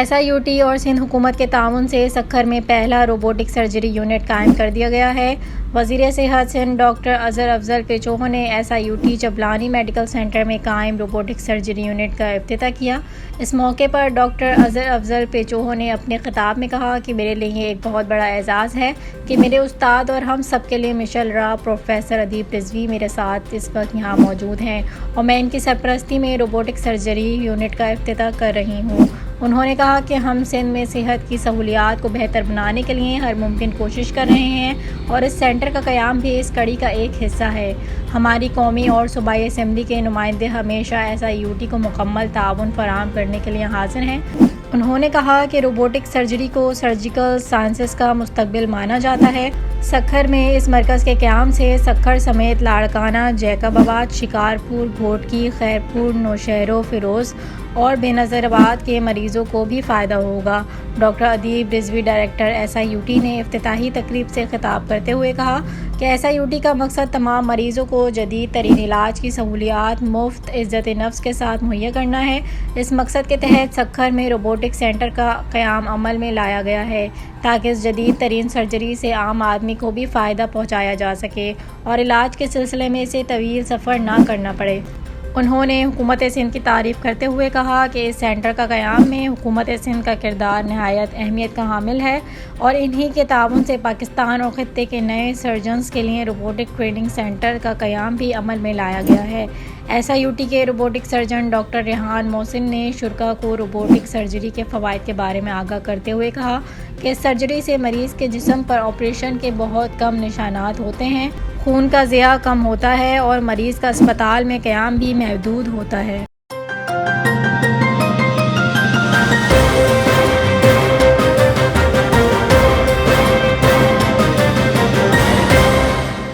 SIUT اور سندھ حکومت کے تعاون سے سکھر میں پہلا روبوٹک سرجری یونٹ قائم کر دیا گیا ہے۔ وزیر صحت سندھ ڈاکٹر اظہر افضل پیچوہو نے SIUT چبلانی میڈیکل سینٹر میں قائم روبوٹک سرجری یونٹ کا افتتاح کیا۔ اس موقع پر ڈاکٹر اظہر افضل پیچوہو نے اپنے خطاب میں کہا کہ میرے لیے یہ ایک بہت بڑا اعزاز ہے کہ میرے استاد اور ہم سب کے لیے مشعل راہ پروفیسر ادیب رضوی میرے ساتھ اس وقت یہاں موجود ہیں اور میں ان کی سرپرستی میں روبوٹک سرجری یونٹ کا افتتاح کر رہی ہوں۔ انہوں نے کہا کہ ہم سندھ میں صحت کی سہولیات کو بہتر بنانے کے لیے ہر ممکن کوشش کر رہے ہیں اور اس سینٹر کا قیام بھی اس کڑی کا ایک حصہ ہے۔ ہماری قومی اور صوبائی اسمبلی کے نمائندے ہمیشہ SIUT کو مکمل تعاون فراہم کرنے کے لیے حاضر ہیں۔ انہوں نے کہا کہ روبوٹک سرجری کو سرجیکل سائنسز کا مستقبل مانا جاتا ہے۔ سکھر میں اس مرکز کے قیام سے سکھر سمیت لاڑکانہ، جیکب آباد، شکارپور، گھوٹکی، خیرپور، نوشہرہ، فیروز اور بے نظیر آباد کے مریضوں کو بھی فائدہ ہوگا۔ ڈاکٹر ادیب رضوی ڈائریکٹر SIUT نے افتتاحی تقریب سے خطاب کرتے ہوئے کہا کہ SIUT کا مقصد تمام مریضوں کو جدید ترین علاج کی سہولیات مفت عزت نفس کے ساتھ مہیا کرنا ہے۔ اس مقصد کے تحت سکھر میں روبوٹک سینٹر کا قیام عمل میں لایا گیا ہے تاکہ اس جدید ترین سرجری سے عام آدمی کو بھی فائدہ پہنچایا جا سکے اور علاج کے سلسلے میں اسے طویل سفر نہ کرنا پڑے۔ انہوں نے حکومت سندھ کی تعریف کرتے ہوئے کہا کہ اس سینٹر کا قیام میں حکومت سندھ کا کردار نہایت اہمیت کا حامل ہے اور انہی کے تعاون سے پاکستان اور خطے کے نئے سرجنز کے لیے روبوٹک ٹریننگ سینٹر کا قیام بھی عمل میں لایا گیا ہے۔ SIUT کے روبوٹک سرجن ڈاکٹر ریحان محسن نے شرکاء کو روبوٹک سرجری کے فوائد کے بارے میں آگاہ کرتے ہوئے کہا کہ اس سرجری سے مریض کے جسم پر آپریشن کے بہت کم نشانات ہوتے ہیں، خون کا ضیاع کم ہوتا ہے اور مریض کا اسپتال میں قیام بھی محدود ہوتا ہے۔